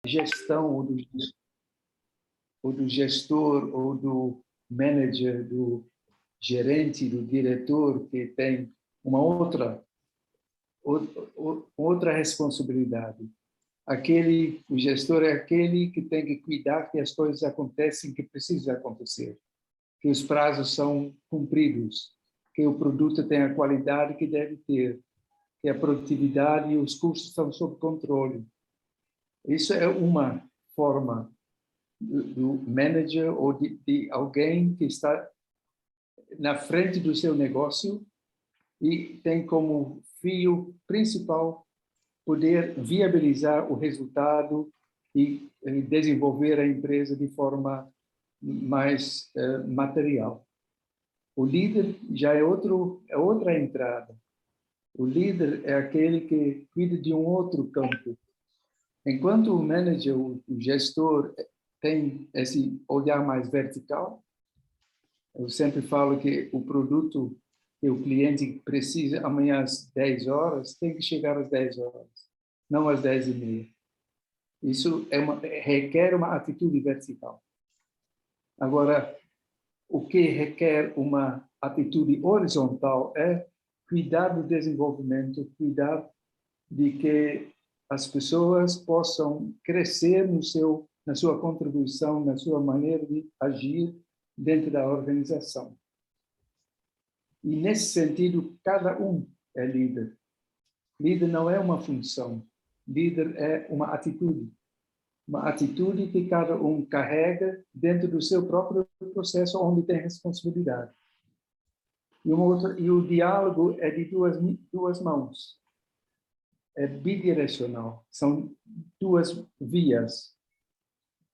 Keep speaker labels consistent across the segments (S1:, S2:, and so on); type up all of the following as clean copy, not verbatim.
S1: gestão ou do gestor ou do manager, do gerente, do diretor que tem uma outra responsabilidade. O gestor é aquele que tem que cuidar que as coisas acontecem que precisam acontecer, que os prazos são cumpridos, que o produto tem a qualidade que deve ter, que a produtividade e os custos estão sob controle. Isso é uma forma do manager ou de alguém que está na frente do seu negócio e tem como fio principal poder viabilizar o resultado e desenvolver a empresa de forma mais material. O líder já é outra entrada. O líder é aquele que cuida de um outro campo. Enquanto o manager, o gestor, tem esse olhar mais vertical, eu sempre falo que o produto que o cliente precisa amanhã às 10 horas tem que chegar às 10 horas, não às 10h30. Isso requer uma atitude vertical. Agora, o que requer uma atitude horizontal é cuidar do desenvolvimento, cuidar de que as pessoas possam crescer na sua contribuição, na sua maneira de agir dentro da organização. E, nesse sentido, cada um é líder. Líder não é uma função. Líder é uma atitude. Uma atitude que cada um carrega dentro do seu próprio processo onde tem responsabilidade. E o diálogo é de duas mãos. É bidirecional. São duas vias.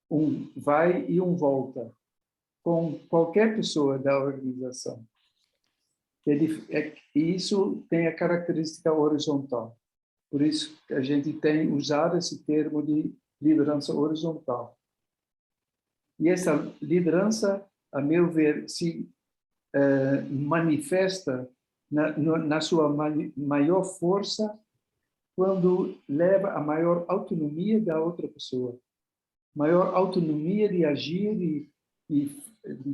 S1: Um vai e um volta. Com qualquer pessoa da organização. E isso tem a característica horizontal. Por isso que a gente tem usado esse termo de liderança horizontal. E essa liderança, a meu ver, se manifesta na sua maior força quando leva a maior autonomia da outra pessoa. Maior autonomia de agir e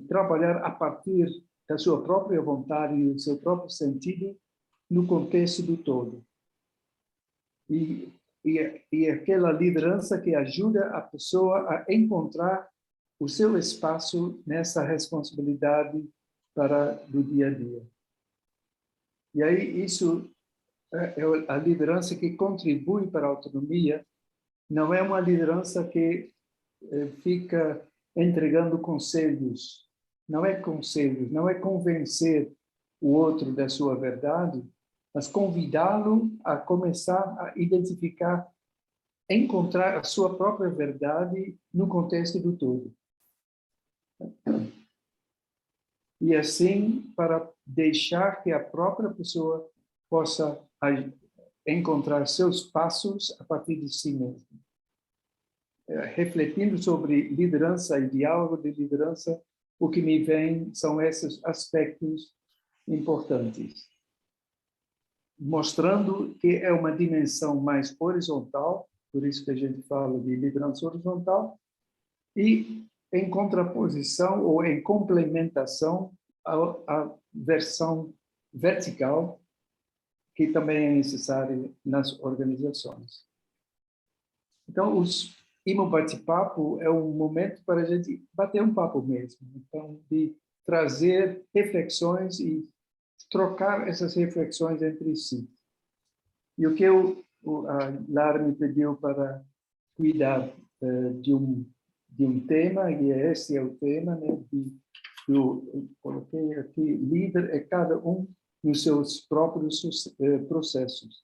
S1: trabalhar a partir da sua própria vontade e do seu próprio sentido no contexto do todo. E aquela liderança que ajuda a pessoa a encontrar o seu espaço nessa responsabilidade do dia a dia. E aí isso é a liderança que contribui para a autonomia, não é uma liderança que fica entregando conselhos. Não é conselhos, não é convencer o outro da sua verdade, mas convidá-lo a começar a identificar, encontrar a sua própria verdade no contexto do todo. E assim, para deixar que a própria pessoa possa encontrar seus passos a partir de si mesma. Refletindo sobre liderança e diálogo de liderança, o que me vem são esses aspectos importantes. Mostrando que é uma dimensão mais horizontal, por isso que a gente fala de liderança horizontal, e em contraposição ou em complementação à versão vertical, que também é necessária nas organizações. Então, o bate-papo é um momento para a gente bater um papo mesmo. Então, de trazer reflexões e trocar essas reflexões entre si. E o que a Lara me pediu para cuidar de um tema, e esse é o tema, né? Eu coloquei aqui, líder é cada um nos seus próprios processos.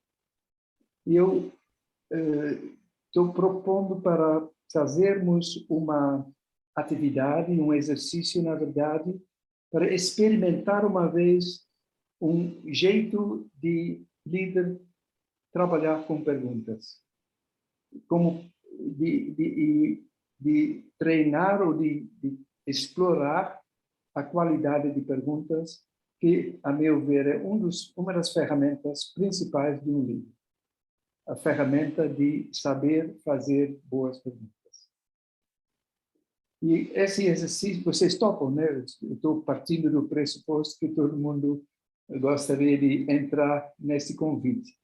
S1: E eu estou propondo para fazermos uma atividade, um exercício, na verdade, para experimentar uma vez um jeito de líder trabalhar com perguntas. Como de treinar ou de explorar a qualidade de perguntas que, a meu ver, é uma das ferramentas principais de um líder. a ferramenta de saber fazer boas perguntas. E esse exercício, vocês topam, né? Eu estou partindo do pressuposto que todo mundo gostaria de entrar nesse convite.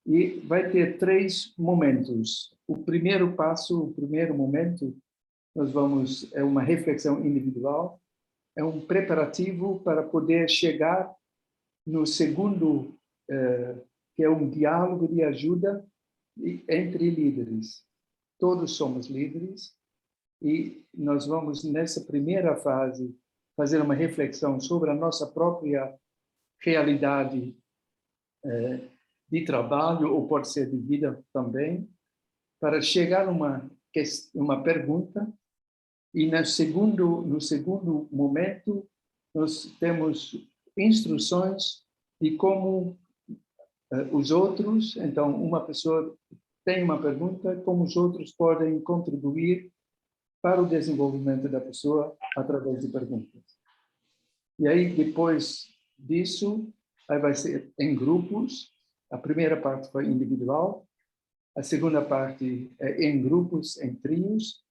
S1: E vai ter 3 momentos. O primeiro passo, o primeiro momento, é uma reflexão individual, é um preparativo para poder chegar no segundo, que é um diálogo de ajuda entre líderes. Todos somos líderes e nós vamos, nessa primeira fase, fazer uma reflexão sobre a nossa própria realidade de trabalho, ou pode ser de vida também, para chegar a uma pergunta. E no segundo momento, nós temos instruções de como os outros, então uma pessoa tem uma pergunta, como os outros podem contribuir para o desenvolvimento da pessoa através de perguntas. E aí, depois disso, aí vai ser em grupos. A primeira parte foi individual, a segunda parte é em grupos, em trios.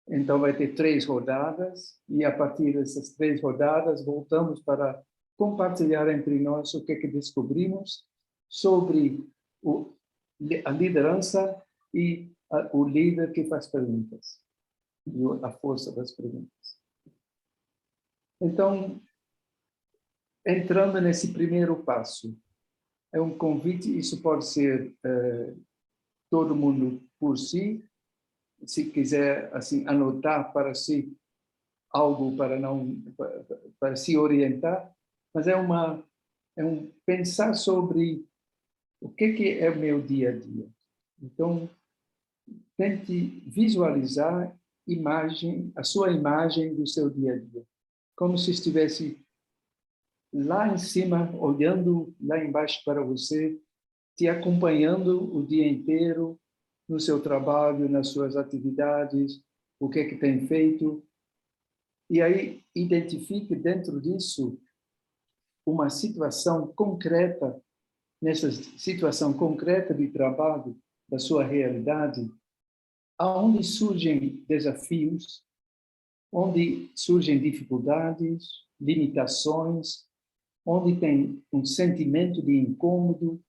S1: Então, vai ter 3 rodadas, e a partir dessas 3 rodadas, voltamos para compartilhar entre nós o que descobrimos sobre a liderança e o líder que faz perguntas, e a força das perguntas. Então, entrando nesse primeiro passo, é um convite, isso pode ser todo mundo por si, se quiser assim anotar para si algo para se orientar, mas é um pensar sobre o que é o meu dia a dia. Então, tente visualizar a sua imagem do seu dia a dia, como se estivesse lá em cima, olhando lá embaixo para você, te acompanhando o dia inteiro no seu trabalho, nas suas atividades, o que tem feito. E aí, identifique dentro disso uma situação concreta, nessa situação concreta de trabalho, da sua realidade, aonde surgem desafios, onde surgem dificuldades, limitações, onde tem um sentimento de incômodo,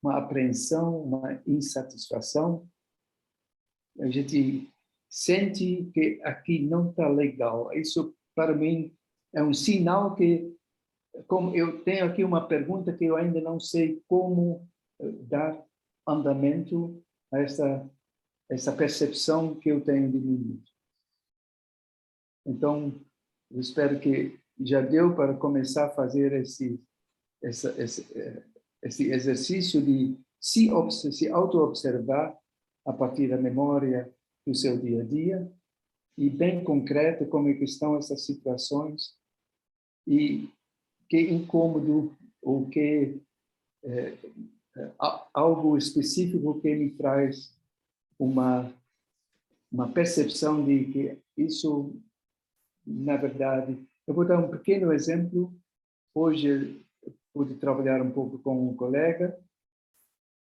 S1: uma apreensão, uma insatisfação. A gente sente que aqui não está legal. Isso, para mim, é um sinal que, como eu tenho aqui uma pergunta que eu ainda não sei como dar andamento a essa percepção que eu tenho de mim mesmo. Então, eu espero que já deu para começar a fazer esse exercício de se auto-observar a partir da memória do seu dia a dia, e bem concreto como é que estão essas situações e que incômodo ou que algo específico que me traz uma percepção de que isso, na verdade... Eu vou dar um pequeno exemplo. Hoje eu pude trabalhar um pouco com um colega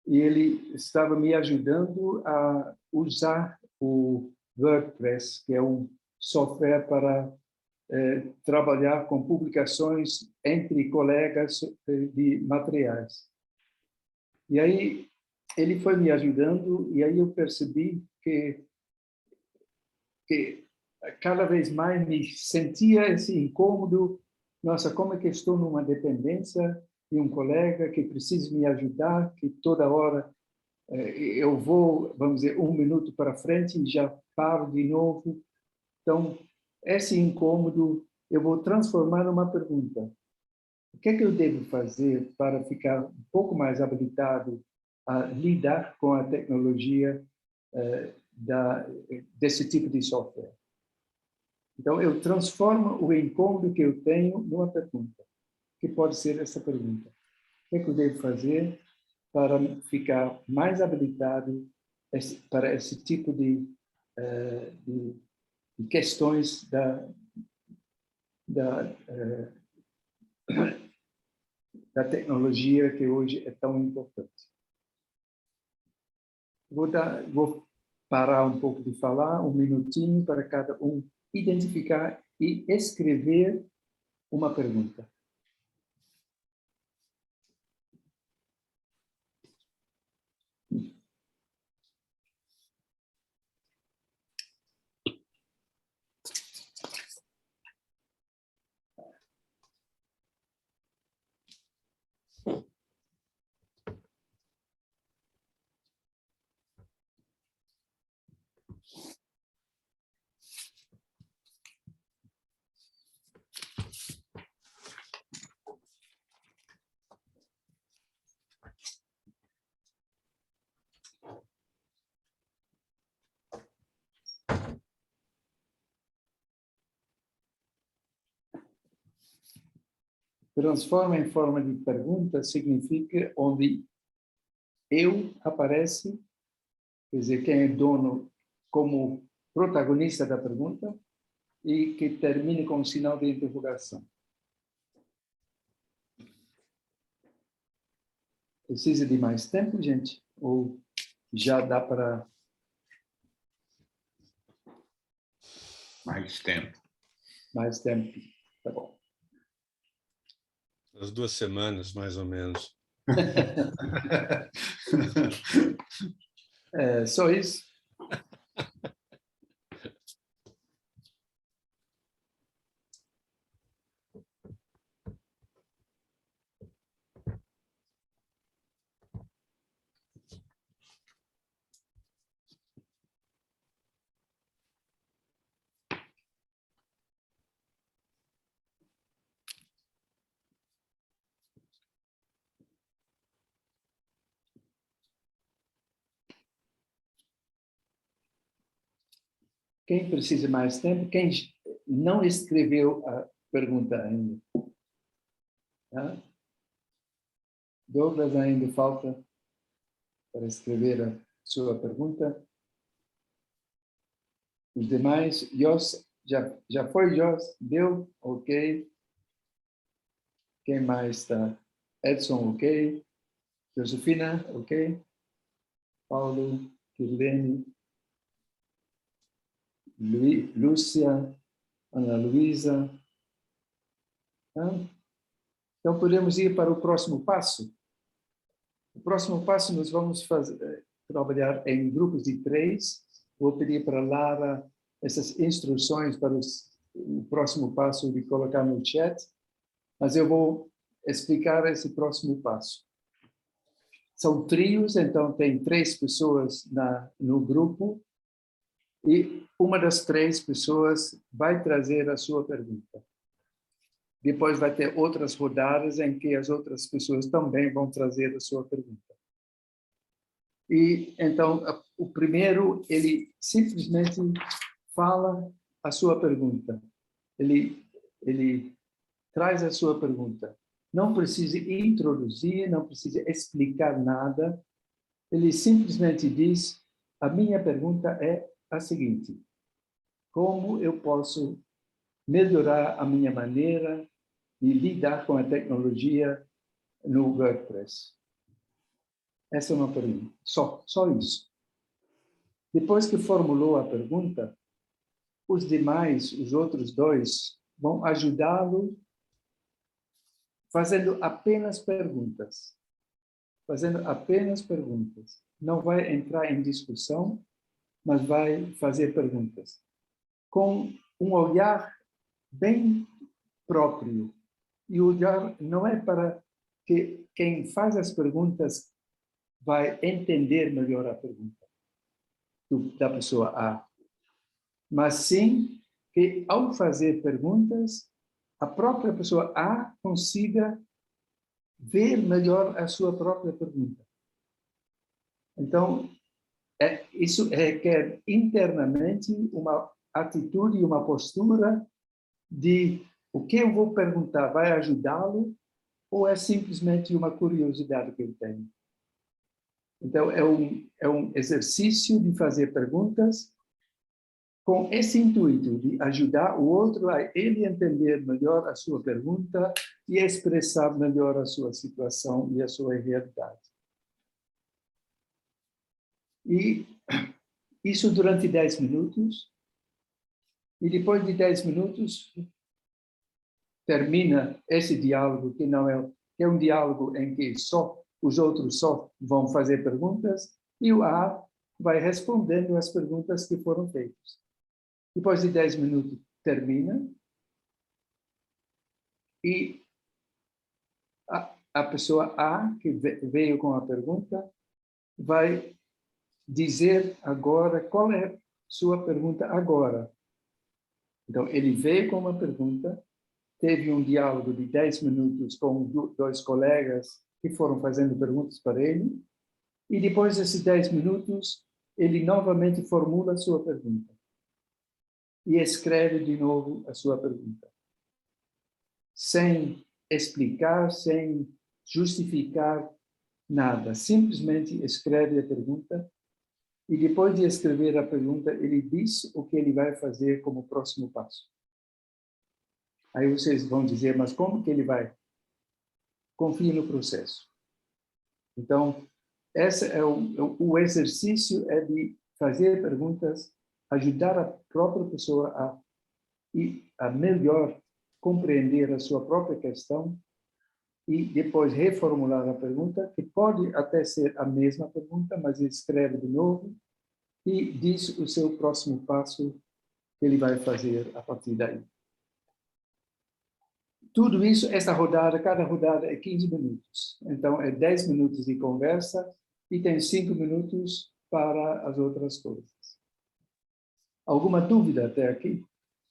S1: e ele estava me ajudando a usar o WordPress, que é um software para trabalhar com publicações entre colegas de materiais. E aí ele foi me ajudando, e aí eu percebi que cada vez mais me sentia esse incômodo. Nossa, como é que estou numa dependência de um colega que precisa me ajudar, que toda hora eu vou, vamos dizer, 1 minuto para frente e já paro de novo. Então, esse incômodo eu vou transformar numa pergunta. O que é que eu devo fazer para ficar um pouco mais habilitado a lidar com a tecnologia desse tipo de software? Então, eu transformo o incômodo que eu tenho numa pergunta, que pode ser essa pergunta. O que é que eu devo fazer para ficar mais habilitado para esse tipo de questões da tecnologia que hoje é tão importante? Vou parar um pouco de falar, um minutinho para cada um identificar e escrever uma pergunta. Transforma em forma de pergunta significa onde eu aparece, quer dizer, quem é dono como protagonista da pergunta e que termine com um sinal de interrogação. Precisa de mais tempo, gente? Ou já dá para...
S2: Mais tempo.
S1: Mais tempo, tá bom.
S3: As 2 semanas, mais ou menos.
S1: É, só isso? Quem precisa mais tempo? Quem não escreveu a pergunta ainda? Tá? Douglas, ainda falta para escrever a sua pergunta. Os demais, Jos, já foi, Jos? Deu? Ok. Quem mais está? Edson, ok. Josefina, ok. Paulo, Kirlene, Lúcia, Ana Luísa. Tá? Então, podemos ir para o próximo passo. O próximo passo, nós vamos trabalhar em grupos de 3. Vou pedir para a Lara essas instruções para o próximo passo de colocar no chat, mas eu vou explicar esse próximo passo. São trios, então tem 3 pessoas no grupo e uma das 3 pessoas vai trazer a sua pergunta. Depois vai ter outras rodadas em que as outras pessoas também vão trazer a sua pergunta. E então o primeiro, ele simplesmente fala a sua pergunta. Ele traz a sua pergunta. Não precisa introduzir, não precisa explicar nada. Ele simplesmente diz: a minha pergunta é a seguinte: como eu posso melhorar a minha maneira de lidar com a tecnologia no WordPress? Essa é uma pergunta. Só isso. Depois que formulou a pergunta, os outros 2, vão ajudá-lo fazendo apenas perguntas. Fazendo apenas perguntas. Não vai entrar em discussão, mas vai fazer perguntas. Com um olhar bem próprio. E o olhar não é para que quem faz as perguntas vai entender melhor a pergunta da pessoa A. Mas sim que, ao fazer perguntas, a própria pessoa A consiga ver melhor a sua própria pergunta. Então, isso requer internamente uma atitude, uma postura de o que eu vou perguntar vai ajudá-lo ou é simplesmente uma curiosidade que eu tenho? Então, é um exercício de fazer perguntas com esse intuito de ajudar o outro a ele entender melhor a sua pergunta e expressar melhor a sua situação e a sua realidade. E isso durante 10 minutos. E depois de 10 minutos, termina esse diálogo, que não é, que é um diálogo em que só os outros só vão fazer perguntas, e o A vai respondendo as perguntas que foram feitas. Depois de 10 minutos, termina, e a pessoa A, que veio com a pergunta, vai dizer agora qual é a sua pergunta agora. Então, ele veio com uma pergunta, teve um diálogo de 10 minutos com 2 colegas que foram fazendo perguntas para ele, e depois desses 10 minutos, ele novamente formula a sua pergunta. E escreve de novo a sua pergunta. Sem explicar, sem justificar nada. Simplesmente escreve a pergunta, e depois de escrever a pergunta, ele diz o que ele vai fazer como próximo passo. Aí vocês vão dizer, mas como que ele vai? Confie no processo. Então, esse é o exercício é de fazer perguntas, ajudar a própria pessoa a melhor compreender a sua própria questão e depois reformular a pergunta, que pode até ser a mesma pergunta, mas ele escreve de novo e diz o seu próximo passo que ele vai fazer a partir daí. Tudo isso, esta rodada, cada rodada é 15 minutos. Então, é 10 minutos de conversa e tem 5 minutos para as outras coisas. Alguma dúvida até aqui?